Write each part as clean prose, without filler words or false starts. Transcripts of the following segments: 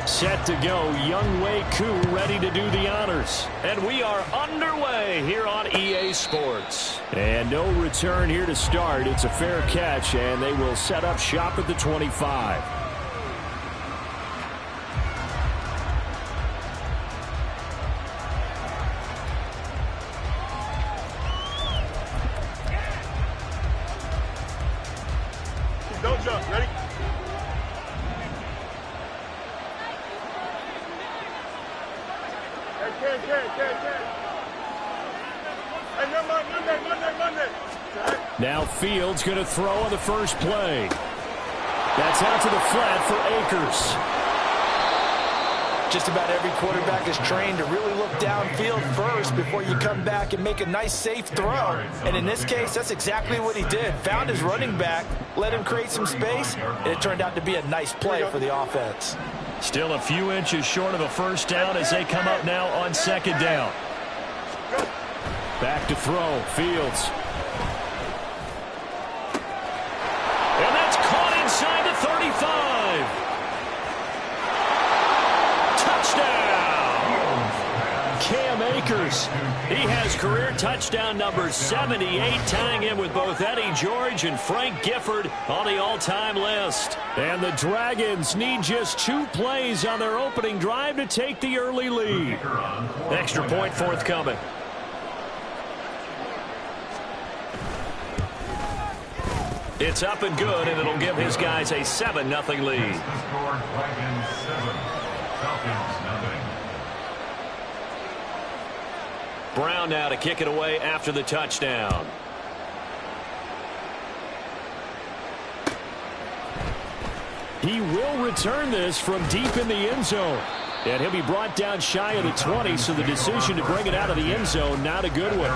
Set to go, Young Wei Koo ready to do the honors. And we are underway here on EA Sports. And no return here to start. It's a fair catch, and they will set up shop at the 25. Don't jump. Ready? Now Fields going to throw on the first play. That's out to the flat for Akers. Just about every quarterback is trained to really look downfield first before you come back and make a nice, safe throw. And in this case, that's exactly what he did. Found his running back, let him create some space, and it turned out to be a nice play for the offense. Still a few inches short of a first down as they come up now on second down. Back to throw, Fields. And that's caught inside the 35. Touchdown! Cam Akers. He has career touchdown number 78, tying him with both Eddie George and Frank Gifford on the all-time list. And the Dragons need just 2 plays on their opening drive to take the early lead. Extra point forthcoming. It's up and good, and it'll give his guys a 7-0 lead. Brown now to kick it away after the touchdown. He will return this from deep in the end zone. And he'll be brought down shy of the 20, so the decision to bring it out of the end zone, not a good one.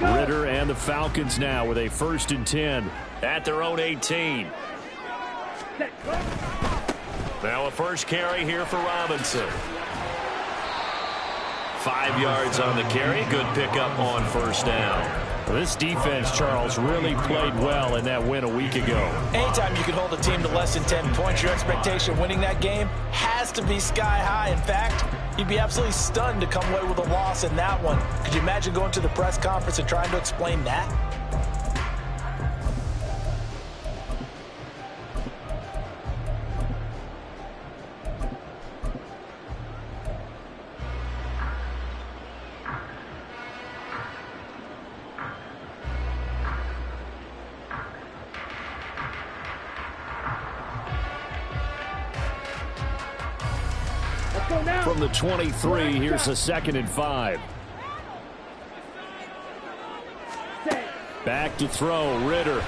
Ritter and the Falcons now with a 1st and 10 at their own 18. Now a first carry here for Robinson. 5 yards on the carry. Good pickup on first down. This defense, Charles, really played well in that win a week ago. Anytime you can hold a team to less than 10 points, your expectation of winning that game has to be sky high. In fact, you'd be absolutely stunned to come away with a loss in that one. Could you imagine going to the press conference and trying to explain that? From the 23, here's a 2nd and 5. Back to throw, Ritter.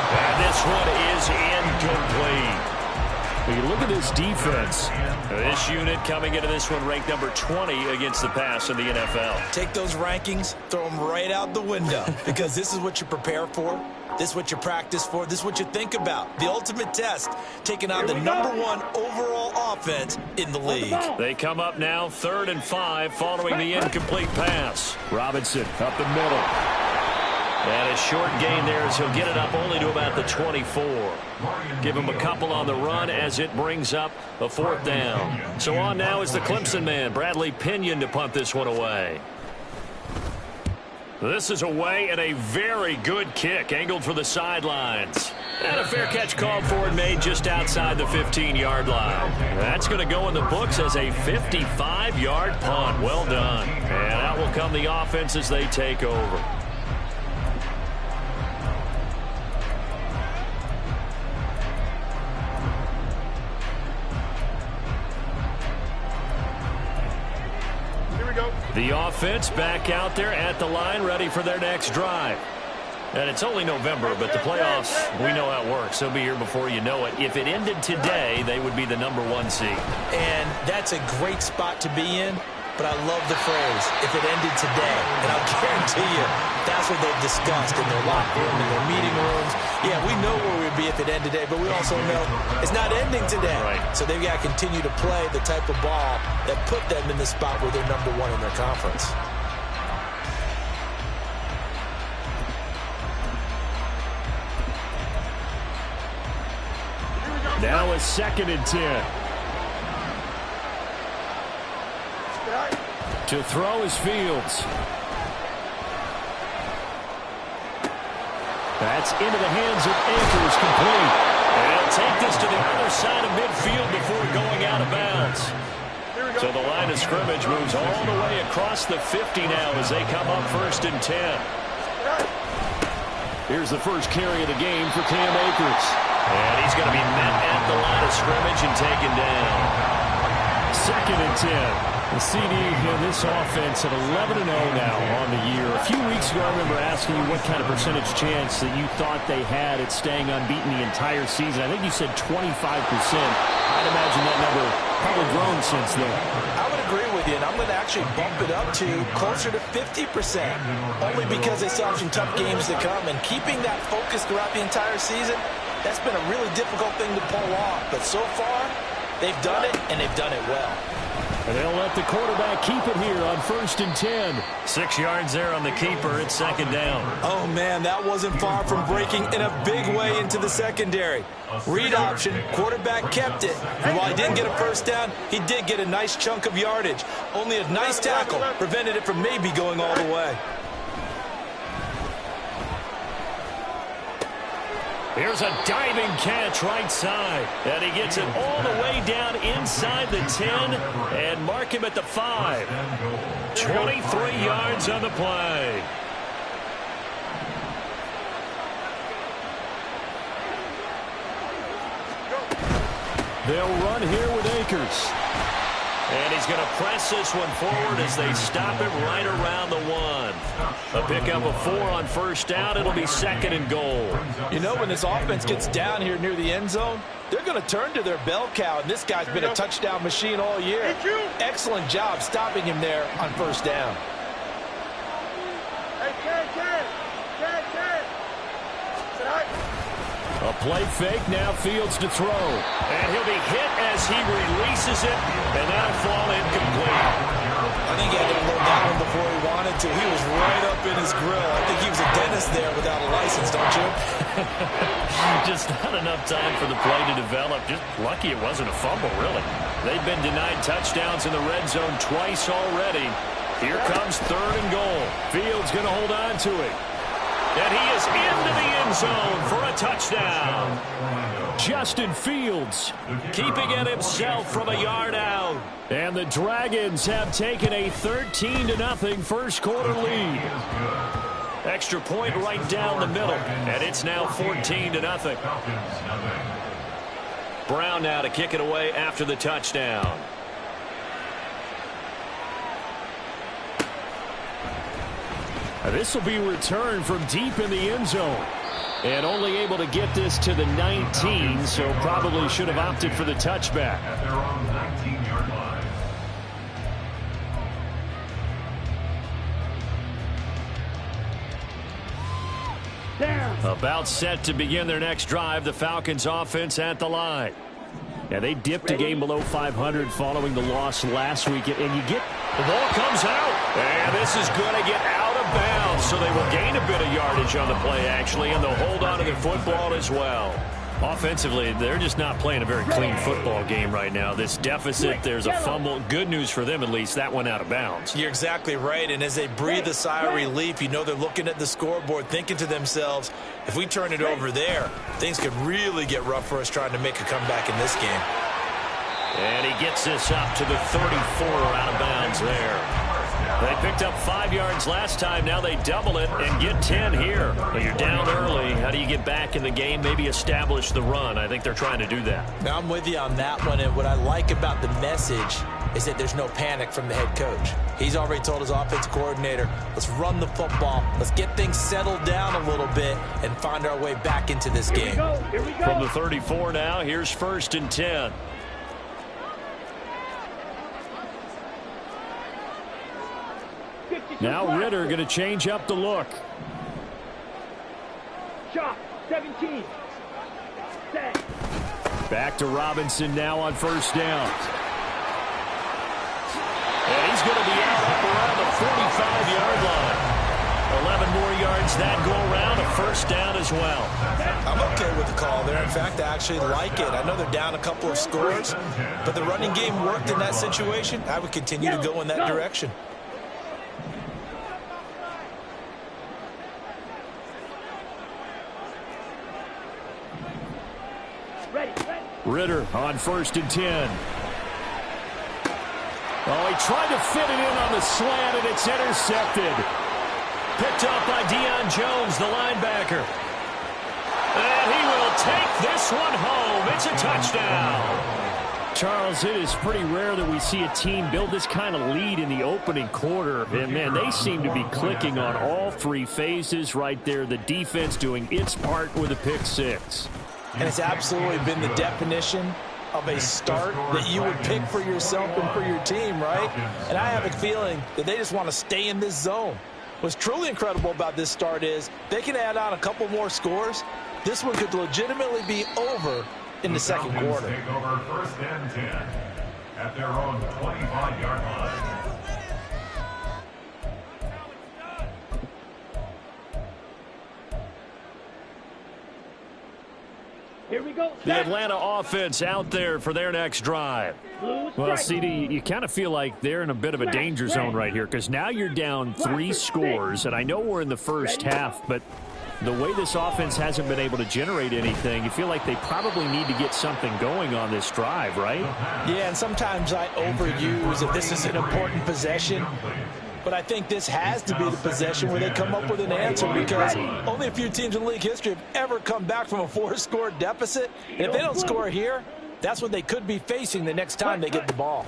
And this one is incomplete. When you look at this defense, this unit coming into this one ranked number 20 against the pass in the NFL. Take those rankings, throw them right out the window, because this is what you prepare for. This is what you practice for. This is what you think about. The ultimate test, taking on the #1 overall offense in the league. They come up now 3rd and 5 following the incomplete pass. Robinson up the middle. And a short gain there as he'll get it up only to about the 24. Give him a couple on the run as it brings up a 4th down. So on now is the Clemson man, Bradley Pinion, to punt this one away. This is away and a very good kick, angled for the sidelines. And a fair catch called for and made just outside the 15-yard line. That's going to go in the books as a 55-yard punt. Well done. And out will come the offense as they take over. The offense back out there at the line, ready for their next drive. And it's only November, but the playoffs, we know how it works. They'll be here before you know it. If it ended today, they would be the #1 seed. And that's a great spot to be in. but I love the phrase, if it ended today. And I'll guarantee you, that's what they've discussed in their locker room, in their meeting rooms. Yeah, we know where we'd be if it ended today, but we also know it's not ending today. Right. So they've got to continue to play the type of ball that put them in the spot where they're #1 in their conference. Now a 2nd and 10. To throw is Fields. That's into the hands of Akers, complete. And he'll take this to the other side of midfield before going out of bounds. So the line of scrimmage moves all the way across the 50 now as they come up 1st and 10. Here's the first carry of the game for Cam Akers. And he's going to be met at the line of scrimmage and taken down. 2nd and 10. The CD in this offense at 11-0 now on the year. A few weeks ago, I remember asking you what kind of percentage chance that you thought they had at staying unbeaten the entire season. I think you said 25%. I'd imagine that number probably grown since then. I would agree with you, and I'm going to actually bump it up to closer to 50%, only because they still have some tough games to come. And keeping that focus throughout the entire season, that's been a really difficult thing to pull off. But so far, they've done it, and they've done it well. And they'll let the quarterback keep it here on 1st and 10. 6 yards there on the keeper. It's 2nd down. Oh, man, that wasn't far from breaking in a big way into the secondary. Read option, quarterback kept it. And while he didn't get a 1st down, he did get a nice chunk of yardage. Only a nice tackle prevented it from maybe going all the way. Here's a diving catch right side. And he gets it all the way down inside the 10 and mark him at the 5. 23 yards on the play. They'll run here with Akers. And he's going to press this one forward as they stop it right around the 1. A pickup of 4 on 1st down. It'll be 2nd and goal. You know, when this offense gets down here near the end zone, they're going to turn to their bell cow, and this guy's been a touchdown machine all year. Excellent job stopping him there on 1st down. A play fake, now Fields to throw. And he'll be hit as he releases it, and that'll fall incomplete. I think he had to load that one before he wanted to. He was right up in his grill. I think he was a dentist there without a license, don't you? Just not enough time for the play to develop. Just lucky it wasn't a fumble, really. They've been denied touchdowns in the red zone twice already. Here comes 3rd and goal. Fields going to hold on to it. And he is into the end zone for a touchdown. Justin Fields keeping it himself from a yard out. And the Dragons have taken a 13-0 first quarter lead. Extra point right down the middle. And it's now 14-0. Brown now to kick it away after the touchdown. This will be returned from deep in the end zone. And only able to get this to the 19, so probably should have opted for the touchback. About set to begin their next drive, the Falcons offense at the line. Yeah, they dipped a game below 500 following the loss last week. And you get the ball comes out. And this is going to get out of bounds. So they will gain a bit of yardage on the play, actually, and they'll hold on to the football as well. Offensively, they're just not playing a very clean football game right now. This deficit, there's a fumble. Good news for them, at least. That went out of bounds. You're exactly right. And as they breathe a sigh of relief, you know they're looking at the scoreboard, thinking to themselves, if we turn it over there, things could really get rough for us trying to make a comeback in this game. And he gets this up to the 34, out of bounds there. They picked up 5 yards last time. Now they double it and get 10 here. But you're down early. How do you get back in the game? Maybe establish the run. I think they're trying to do that. Now I'm with you on that one. And what I like about the message is that there's no panic from the head coach. He's already told his offensive coordinator, let's run the football. Let's get things settled down a little bit and find our way back into this game. Here we go. From the 34 now, here's 1st and 10. Now Ritter going to change up the look. Shot 17. Set. Back to Robinson now on first down. And he's going to be out up around the 45-yard line. 11 more yards that go around, a first down as well. I'm okay with the call there. In fact, I actually like it. I know they're down a couple of scores, but the running game worked in that situation. I would continue to go in that direction. Ritter on 1st and 10. Oh, he tried to fit it in on the slant, and it's intercepted. Picked up by Deion Jones, the linebacker. And he will take this one home. It's a touchdown. Charles, it is pretty rare that we see a team build this kind of lead in the opening quarter. And, man, they seem to be clicking on all three phases right there. The defense doing its part with a pick six. And it's absolutely been the definition of a start that you would pick for yourself and for your team, right? And I have a feeling that they just want to stay in this zone. What's truly incredible about this start is they can add on a couple more scores. This one could legitimately be over in the second quarter. Take over 1st and 10 at their own 25-yard line. Here we go. The Atlanta offense out there for their next drive. Well, CD, you kind of feel like they're in a bit of a danger zone right here because now you're down 3 scores, and I know we're in the first half, but the way this offense hasn't been able to generate anything, you feel like they probably need to get something going on this drive, right? Yeah, and sometimes I overuse that this is an important possession. But I think this has to be the possession where they come up with an answer because only a few teams in league history have ever come back from a 4-score deficit. And if they don't score here, that's what they could be facing the next time they get the ball.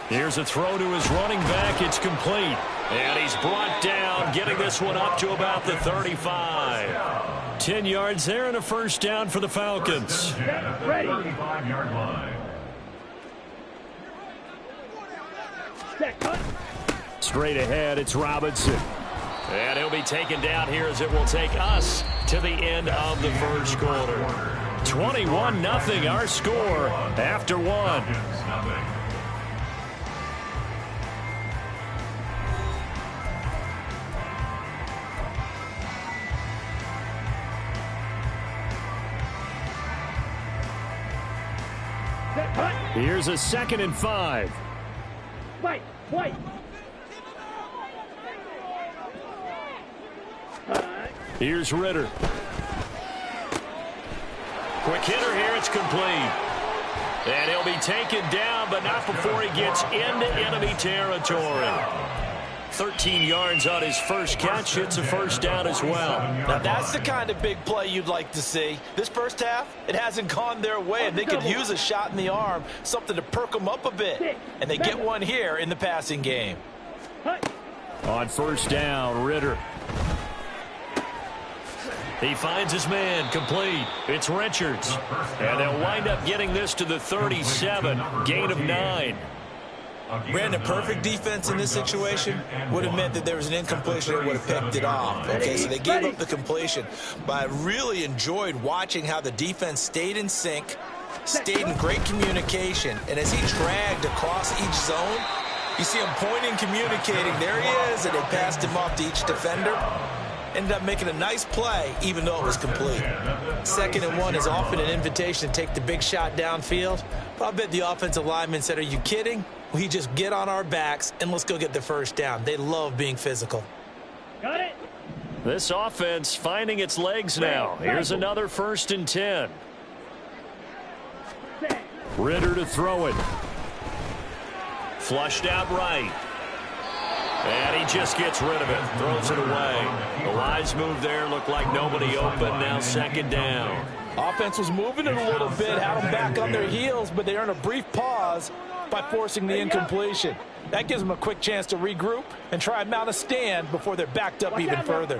Here's a throw to his running back. It's complete. And he's brought down, getting this one up to about the 35. 10 yards there and a first down for the Falcons. Ready. 35-yard line. Straight ahead, it's Robinson. And he'll be taken down here as it will take us to the end of the first quarter. 21-0 our score after one. Here's a 2nd and 5. White. Here's Ritter. Quick hitter here, it's complete. And he'll be taken down, but not before he gets into enemy territory. 13 yards on his first catch. It's a first down as well. Now that's the kind of big play you'd like to see. This first half, it hasn't gone their way, and they could use a shot in the arm, something to perk them up a bit. And they get one here in the passing game. On first down, Ritter. He finds his man, complete. It's Richards. And they'll wind up getting this to the 37, gain of 9. Brandon, perfect defense in this situation would have meant that there was an incompletion that would have picked it off. Okay, so they gave up the completion. But I really enjoyed watching how the defense stayed in sync, stayed in great communication. And as he dragged across each zone, you see him pointing, communicating. There he is, and they passed him off to each defender. Ended up making a nice play, even though it was complete. 2nd and 1 is often an invitation to take the big shot downfield. But I bet the offensive lineman said, are you kidding? We just get on our backs and let's go get the first down. They love being physical. Got it. This offense finding its legs now. Here's another 1st and 10. Ritter to throw it. Flushed out right. And he just gets rid of it. Throws it away. The wise move there. Looked like nobody open. Now 2nd down. Offense was moving it a little bit, had them back on their heels, but they earned a brief pause by forcing the incompletion. That gives them a quick chance to regroup and try and mount a stand before they're backed up even further.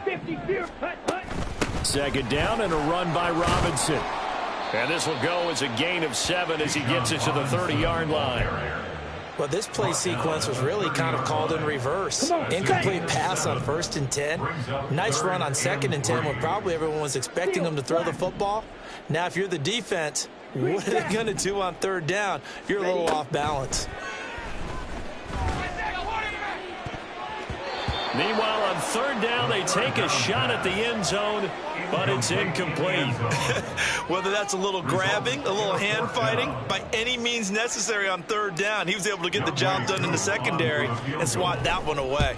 2nd down and a run by Robinson. And this will go as a gain of 7 as he gets it to the 30-yard line. Well, this play sequence was really kind of called in reverse. Incomplete pass on 1st and 10. Nice run on 2nd and 10 when probably everyone was expecting them to throw the football. Now, if you're the defense, what are they going to do on 3rd down? You're a little off balance. Meanwhile, on 3rd down, they take a shot at the end zone, but it's incomplete. Whether that's a little grabbing, a little hand fighting, by any means necessary on 3rd down, he was able to get the job done in the secondary and swat that one away.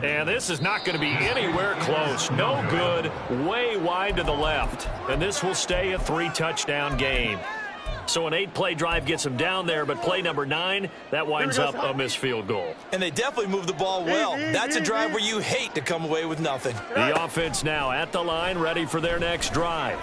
And this is not going to be anywhere close. No good, way wide to the left. And this will stay a 3-touchdown game. So an 8-play drive gets them down there, but play number 9, that winds up a missed field goal. And they definitely moved the ball well. That's a drive where you hate to come away with nothing. The offense now at the line, ready for their next drive.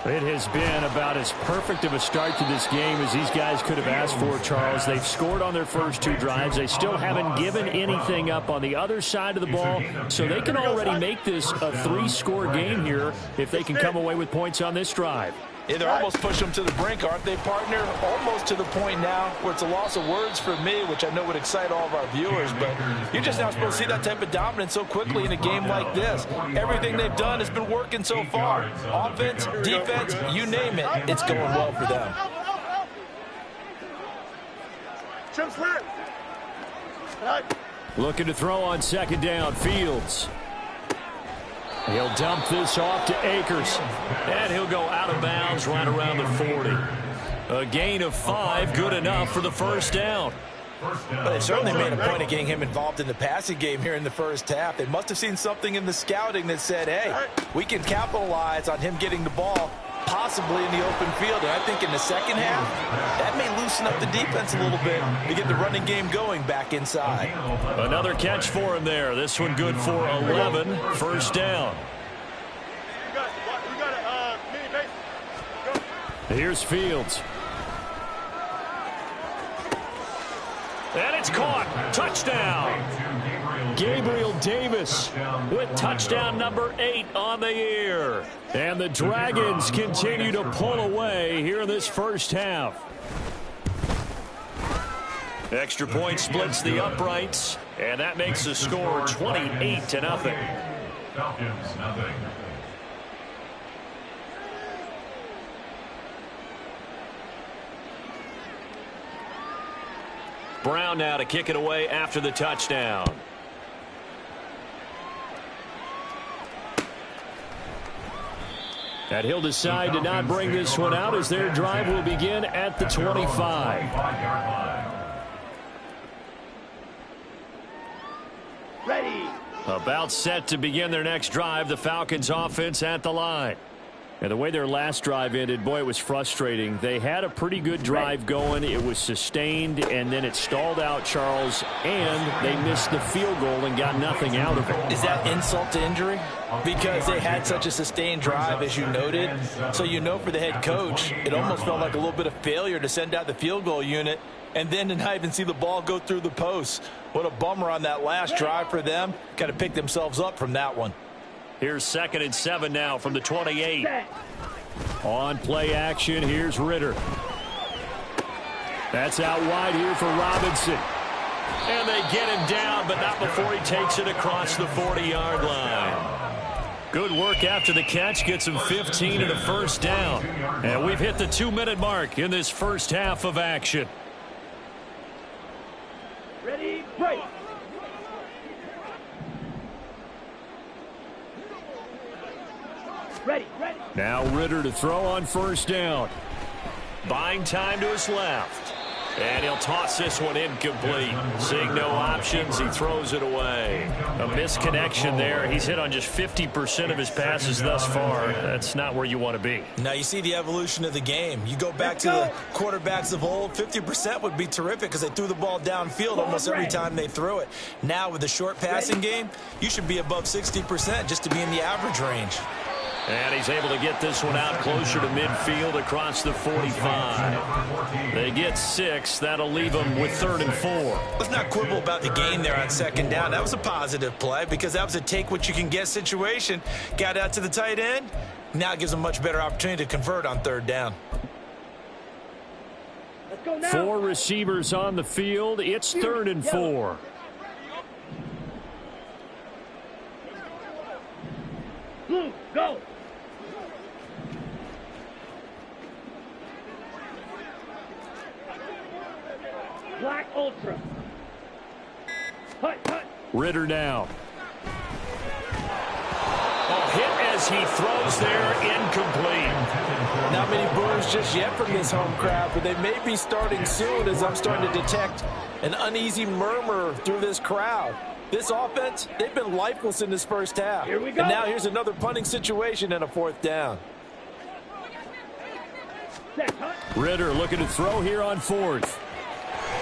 It has been about as perfect of a start to this game as these guys could have asked for, Charles. They've scored on their first 2 drives. They still haven't given anything up on the other side of the ball, so they can already make this a 3-score game here if they can come away with points on this drive. Yeah, they're almost pushing them to the brink, aren't they, partner? Almost to the point now where it's a loss of words for me, which I know would excite all of our viewers, but you're just not supposed to see that type of dominance so quickly in a game like this. Everything they've done has been working so far. Offense, defense, you name it, it's going well for them. Looking to throw on 2nd down, Fields. He'll dump this off to Akers, and he'll go out of bounds right around the 40. A gain of 5, good enough for the 1st down. But they certainly made a point of getting him involved in the passing game here in the first half. They must have seen something in the scouting that said, hey, we can capitalize on him getting the ball, possibly in the open field. And I think in the second half, that may loosen up the defense a little bit to get the running game going back inside. Another catch for him there. This one good for 11. 1st down. Here's Fields. And it's caught. Touchdown. Gabriel Davis with touchdown number 8 on the year. And the Dragons continue to pull away here in this first half. Extra point splits the uprights, and that makes the score 28-0. Falcons, nothing. Brown now to kick it away after the touchdown. And he'll decide to not bring this one out as their drive will begin at the 25. Ready. About set to begin their next drive, the Falcons offense at the line. And the way their last drive ended, boy, it was frustrating. They had a pretty good drive going. It was sustained, and then it stalled out, Charles, and they missed the field goal and got nothing out of it. Is that insult to injury? Because they had such a sustained drive, as you noted. So you know for the head coach, it almost felt like a little bit of failure to send out the field goal unit and then to not even see the ball go through the post. What a bummer on that last drive for them. Got to pick themselves up from that one. Here's 2nd and 7 now from the 28. On play action, here's Ritter. That's out wide here for Robinson. And they get him down, but not before he takes it across the 40-yard line. Good work after the catch, gets him 15 and a 1st down. And we've hit the 2-minute mark in this first half of action. Ready, break. Ready. Now Ritter to throw on 1st down. Buying time to his left. And he'll toss this one incomplete. Seeing no options, he throws it away. A misconnection there. He's hit on just 50% of his passes thus far. That's not where you want to be. Now you see the evolution of the game. You go back to the quarterbacks of old, 50% would be terrific because they threw the ball downfield almost every time they threw it. Now with the short passing game, you should be above 60% just to be in the average range. And he's able to get this one out closer to midfield across the 45. They get 6. That'll leave them with 3rd and 4. Let's not quibble about the gain there on 2nd down. That was a positive play because that was a take-what-you-can-get situation. Got out to the tight end. Now it gives them a much better opportunity to convert on 3rd down. Let's go now. 4 receivers on the field. It's 3rd and 4. Blue, go. Black Ultra. Hut, hut. Ritter now. Oh, hit as he throws there, incomplete. Not many boos just yet from this home crowd, but they may be starting soon as I'm starting to detect an uneasy murmur through this crowd. This offense, they've been lifeless in this first half. Here we go. And now here's another punting situation and a 4th down. Set, hut. Ritter looking to throw here on 4th.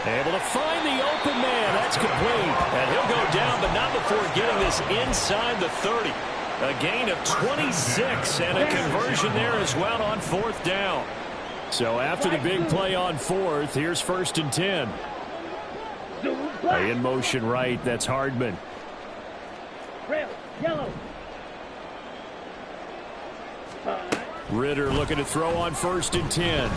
Able to find the open man. That's complete. And he'll go down, but not before getting this inside the 30. A gain of 26 and a conversion there as well on 4th down. So after the big play on 4th, here's 1st and 10. In motion right, that's Hardman. Rail, yellow. Ritter looking to throw on 1st and 10.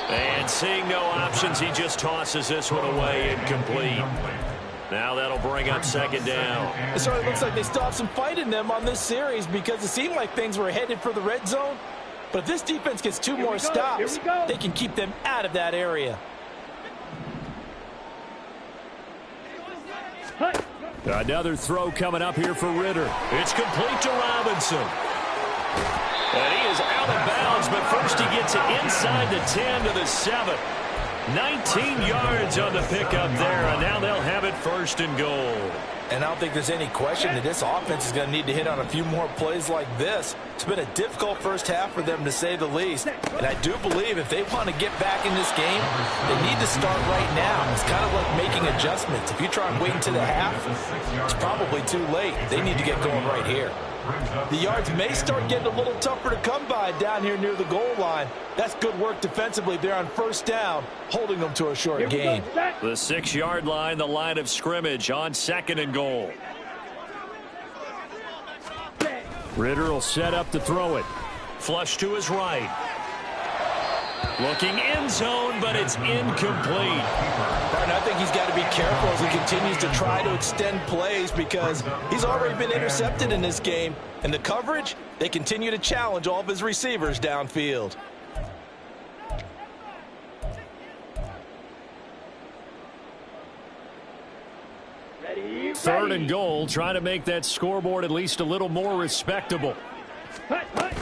And seeing no options, he just tosses this one away, incomplete. Now that'll bring up 2nd down. It certainly looks like they still have some fight in them on this series because it seemed like things were headed for the red zone. But if this defense gets 2 more stops, they can keep them out of that area. Another throw coming up here for Ritter. It's complete to Robinson. And he is out of bounds, but first he gets it inside the 10 to the 7. 19 yards on the pickup there, and now they'll have it 1st and goal. And I don't think there's any question that this offense is going to need to hit on a few more plays like this. It's been a difficult first half for them, to say the least. And I do believe if they want to get back in this game, they need to start right now. It's kind of like making adjustments. If you try and wait until the half, it's probably too late. They need to get going right here. The yards may start getting a little tougher to come by down here near the goal line. That's good work defensively there on 1st down, holding them to a short gain. The 6-yard line, the line of scrimmage on 2nd and goal. Ritter will set up to throw it. Flush to his right. Looking end zone, but it's incomplete. Martin, I think he's got to be careful as he continues to try to extend plays because he's already been intercepted in this game. And the coverage, they continue to challenge all of his receivers downfield. Ready, 3rd and goal, trying to make that scoreboard at least a little more respectable. hut, hut.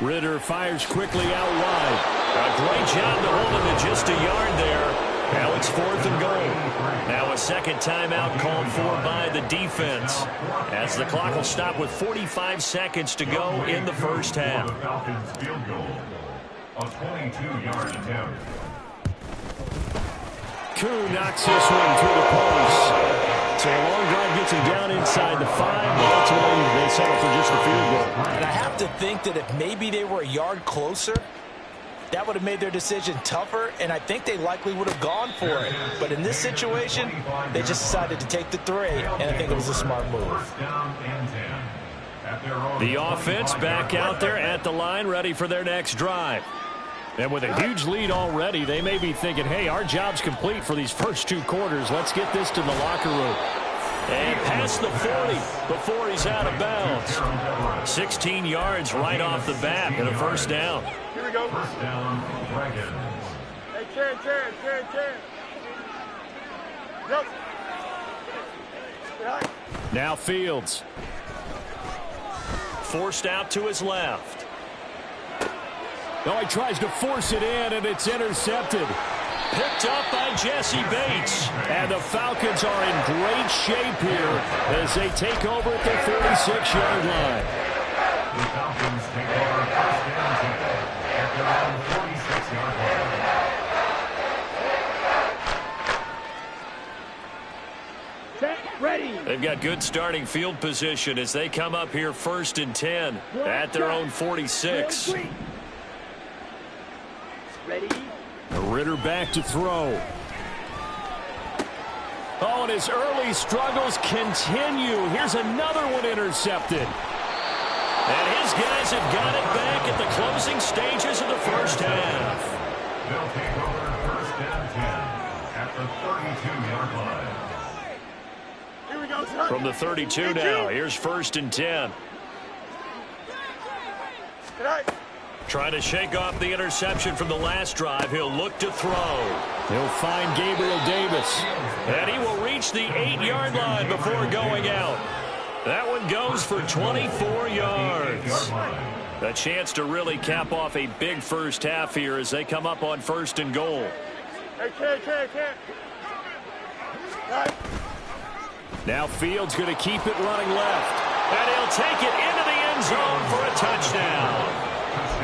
Ritter fires quickly out wide. A great job to hold him to just a yard there. Now it's 4th and goal. Now a 2nd timeout called for by the defense, as the clock will stop with 45 seconds to go in the first half. Falcons field goal. A 22-yard attempt. Koo knocks this one through the post. So a long drive gets him down inside the 5, but ultimately they settle for just the field goal. And I have to think that if maybe they were a yard closer, that would have made their decision tougher, and I think they likely would have gone for it. But in this situation, they just decided to take the 3, and I think it was a smart move. The offense back out there at the line, ready for their next drive. And with a huge lead already, they may be thinking, hey, our job's complete for these first 2 quarters. Let's get this to the locker room. And past the 40 before he's out of bounds. 16 yards right off the bat and a 1st down. Here we go. 1st down, Dragons. Hey, chair. Go. Now Fields. Forced out to his left. No, he tries to force it in, and it's intercepted. Picked up by Jesse Bates. And the Falcons are in great shape here as they take over at their 46-yard line. The Falcons take over 1st and 10 at their own 46-yard line. Set, ready. They've got good starting field position as they come up here 1st and 10 at their own 46. Ready. Ritter back to throw. Oh, and his early struggles continue. Here's another one intercepted. And his guys have got it back at the closing stages of the first half. They'll take over first and 10 at the 32-yard line. Here we go, son. From the 32 now, here's first and 10. Good night. Trying to shake off the interception from the last drive. He'll look to throw. He'll find Gabriel Davis. And he will reach the 8-yard line before going out. That one goes for 24 yards. A chance to really cap off a big first half here as they come up on first and goal. Hey, kid. Right. Now Fields going to keep it running left. And he'll take it into the end zone for a touchdown.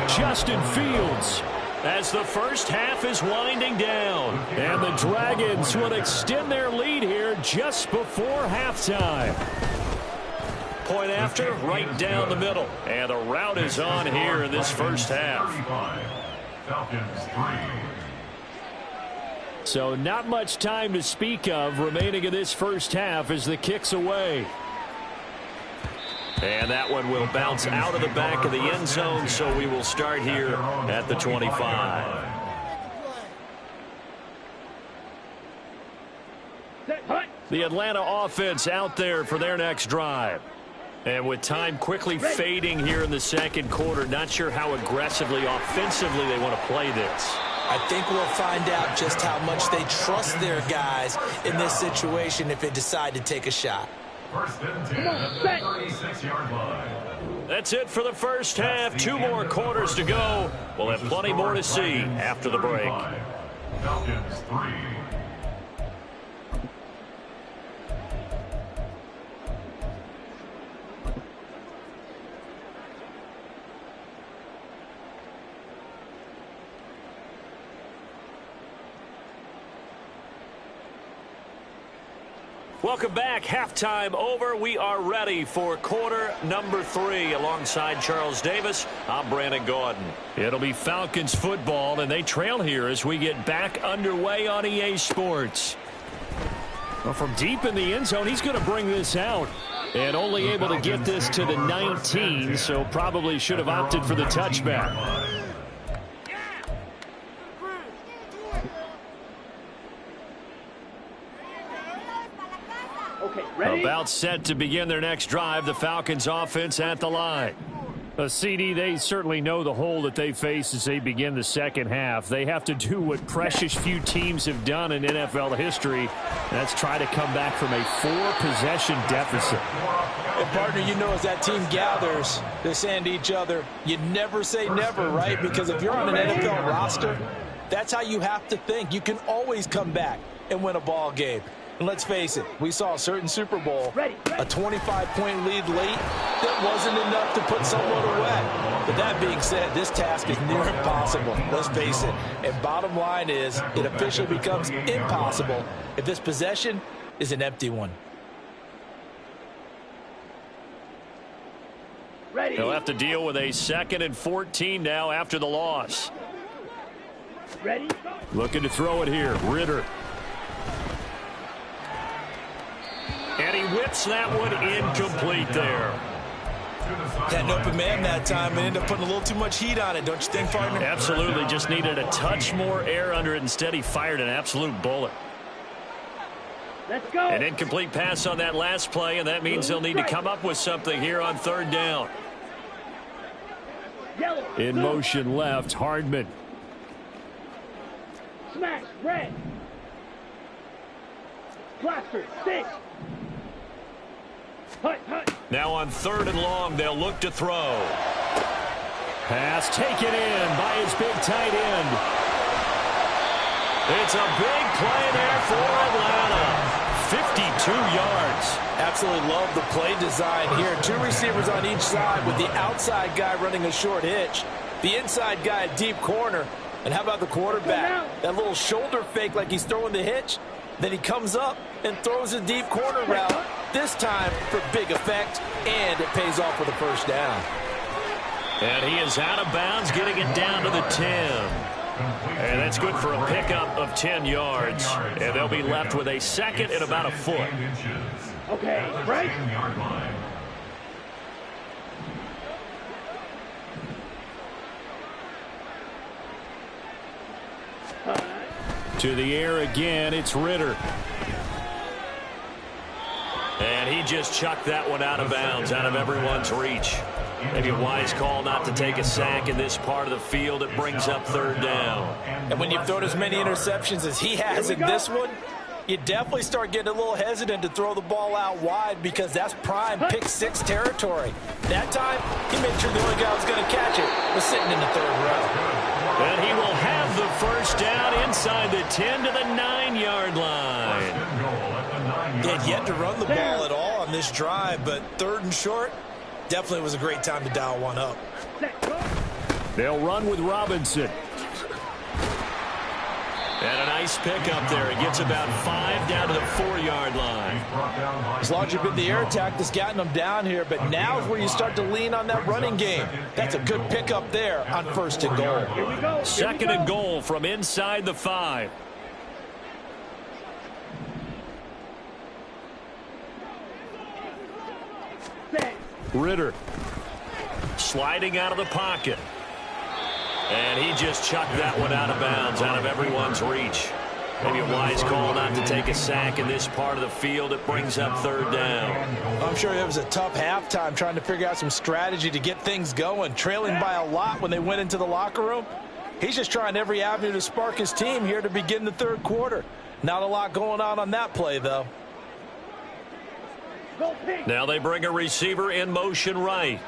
Justin Fields. As the first half is winding down. And the Dragons will extend their lead here just before halftime. Point after, right down the middle. And the route is on here in this first half. Falcons 3. So not much time to speak of remaining in this first half as the kick's away. And that one will bounce out of the back of the end zone, so we will start here at the 25. The Atlanta offense out there for their next drive. And with time quickly fading here in the second quarter, not sure how aggressively, offensively they want to play this. I think we'll find out just how much they trust their guys in this situation if they decide to take a shot. First and 10 at the 36-yard line. That's it for the first half. 2 more quarters to go. We'll have plenty more to see after the break. Falcons 3. Welcome back. Halftime over. We are ready for quarter number 3. Alongside Charles Davis, I'm Brandon Gaudin. It'll be Falcons football, and they trail here as we get back underway on EA Sports. Well, from deep in the end zone, he's going to bring this out. And only able to get this to the 19, so probably should have opted for the touchback. Okay, ready? About set to begin their next drive, the Falcons offense at the line. CD, they certainly know the hole that they face as they begin the second half. They have to do what precious few teams have done in NFL history. That's try to come back from a 4-possession deficit. And partner, you know, as that team gathers, they're saying to each other, you never say never, right? Because if you're on an NFL roster, that's how you have to think. You can always come back and win a ball game. And let's face it, we saw a certain Super Bowl, a 25-point lead late that wasn't enough to put someone away. But that being said, this task is near impossible. Let's face it. And bottom line is, it officially becomes impossible if this possession is an empty one. Ready. They'll have to deal with a 2nd and 14 now after the loss. Ready. Looking to throw it here. Ritter. And he whips that one incomplete there. Had an open man that time and ended up putting a little too much heat on it, don't you think, partner? Absolutely. Just needed a touch more air under it. Instead, he fired an absolute bullet. Let's go. An incomplete pass on that last play, and that means they'll need to come up with something here on 3rd down. Yellow. In Blue. motion left, Hardman. Smash. Red. Blaster. Stick. Hut. Now on 3rd and long, they'll look to throw. Pass taken in by his big tight end. It's a big play there for Atlanta. 52 yards. Absolutely love the play design here. 2 receivers on each side with the outside guy running a short hitch. The inside guy a deep corner. And how about the quarterback? That little shoulder fake like he's throwing the hitch. Then he comes up and throws a deep corner route. This time for big effect, and it pays off with a first down. And he is out of bounds, getting it down to the 10. And that's good for a pickup of 10 yards. And they'll be left with a 2nd and about a foot. Okay, right. To the air again, it's Ritter. And he just chucked that one out of bounds, out of everyone's reach. Maybe a wise call not to take a sack in this part of the field. It brings up third down. And when you've thrown as many interceptions as he has in this one, you definitely start getting a little hesitant to throw the ball out wide because that's prime pick six territory. That time, he made sure the only guy who was going to catch it was sitting in the third row. And he will have the first down inside the 10 to the 9-yard line. He had yet to run the ball at all on this drive, but third and short, definitely was a great time to dial one up. They'll run with Robinson. And a nice pickup there. It gets about 5 down to the 4-yard line. As long as you've been the air attack that's gotten them down here, but now is where you start to lean on that running game. That's a good pickup there on first and goal. Here we go. Second and goal from inside the 5. Ritter. Sliding out of the pocket. And he just chucked that one out of bounds, out of everyone's reach. Maybe a wise call not to take a sack in this part of the field. It brings up third down. I'm sure it was a tough halftime trying to figure out some strategy to get things going, trailing by a lot when they went into the locker room. He's just trying every avenue to spark his team here to begin the third quarter. Not a lot going on that play, though. Now they bring a receiver in motion right.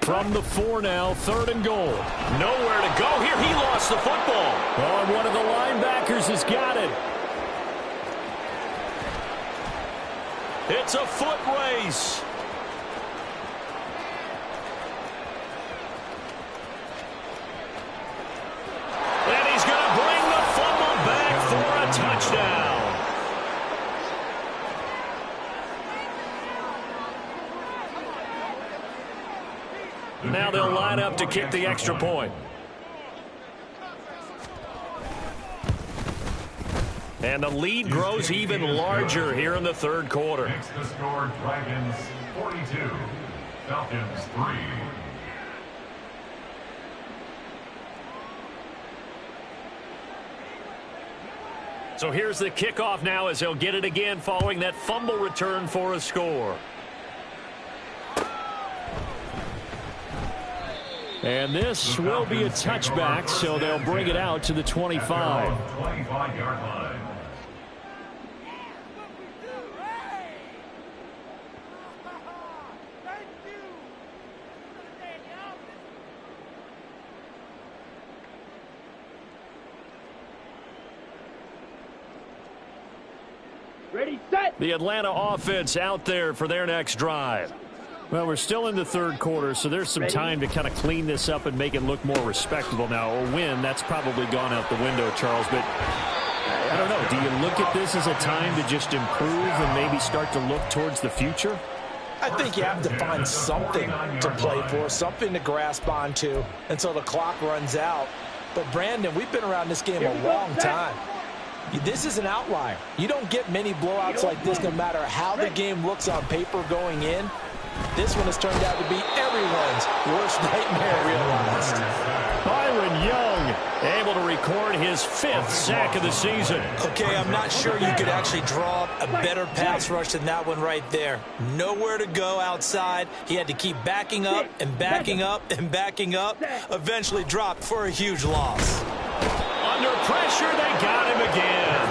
From the 4 now, third and goal. Nowhere to go here. He lost the football. Oh, and one of the linebackers has got it. It's a foot race. And he's going to bring the fumble back for a touchdown. Now they'll line up to kick the extra point. And the lead grows even larger here in the third quarter. Makes the score Dragons 42, Falcons 3. So here's the kickoff now as they'll get it again following that fumble return for a score. And this will be a touchback, so they'll bring it out to the 25. 25-yard line. Ready, set. The Atlanta offense out there for their next drive. Well, we're still in the third quarter, so there's some time to kind of clean this up and make it look more respectable. Now, a win, that's probably gone out the window, Charles, but I don't know. Do you look at this as a time to just improve and maybe start to look towards the future? I think you have to find something to play for, something to grasp onto until the clock runs out. But, Brandon, we've been around this game a long time. This is an outlier. You don't get many blowouts like this no matter how the game looks on paper going in. This one has turned out to be everyone's worst nightmare realized. Byron Young able to record his 5th sack of the season. Okay, I'm not sure you could actually draw up a better pass rush than that one right there. Nowhere to go outside. He had to keep backing up and backing up and backing up. Eventually dropped for a huge loss. Under pressure, they got him again.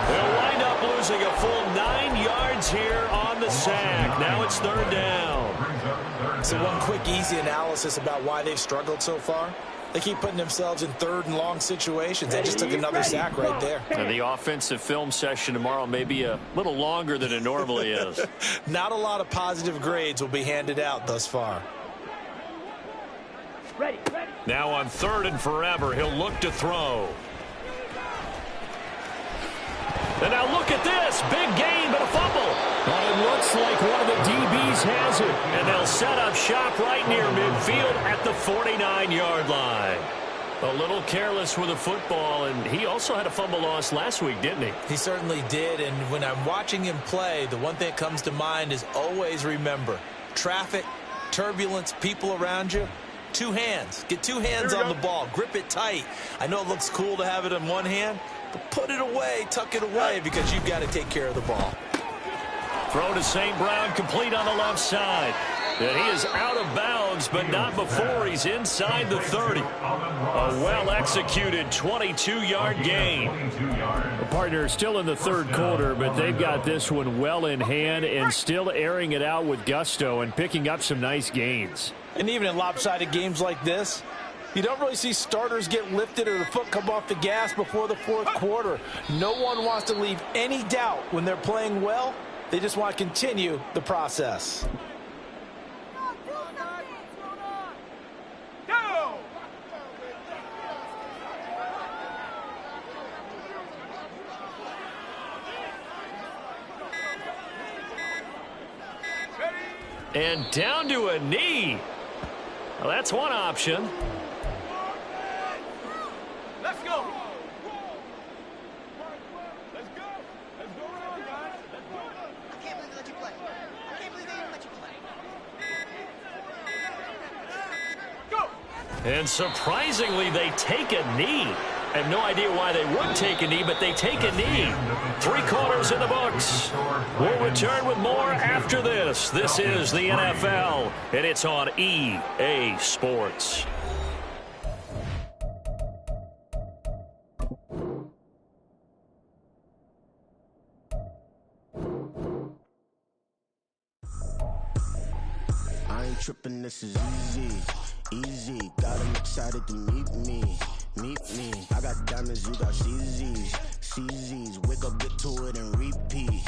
They'll wind up losing a full 9 yards here on the sack. Now it's third down. So one quick, easy analysis about why they've struggled so far. They keep putting themselves in third and long situations. They just took another sack right there. And the offensive film session tomorrow may be a little longer than it normally is. Not a lot of positive grades will be handed out thus far. Ready, ready. Now on third and forever, he'll look to throw. And now look at this. Big gain, but a fumble. Well, it looks like one of the DBs has it. And they'll set up shop right near midfield at the 49-yard line. A little careless with the football, and he also had a fumble loss last week, didn't he? He certainly did, and when I'm watching him play, the one thing that comes to mind is always remember, traffic, turbulence, people around you, Two hands. Get two hands on the ball. Grip it tight. I know it looks cool to have it in one hand, but put it away, tuck it away, because you've got to take care of the ball. Throw to St. Brown, complete on the left side. And he is out of bounds, but not before he's inside the 30. A well-executed 22-yard gain. The partner is still in the third quarter, but they've got this one well in hand and still airing it out with gusto and picking up some nice gains. And even in lopsided games like this, you don't really see starters get lifted or the foot come off the gas before the fourth quarter. No one wants to leave any doubt when they're playing well. They just want to continue the process. And down to a knee. Well, that's one option. Let's go. Let's go. Let's go on, guys. Let's go. I can't believe they let you play. I can't believe they even let you play. Go. And surprisingly, they take a knee. I have no idea why they would take a knee, but they take a knee. 3 quarters in the books. We'll return with more after this. This is the NFL, and it's on EA Sports. I ain't tripping, this is easy, easy. Got them excited to meet me, I got diamonds, you got CZs, wake up, get to it and repeat.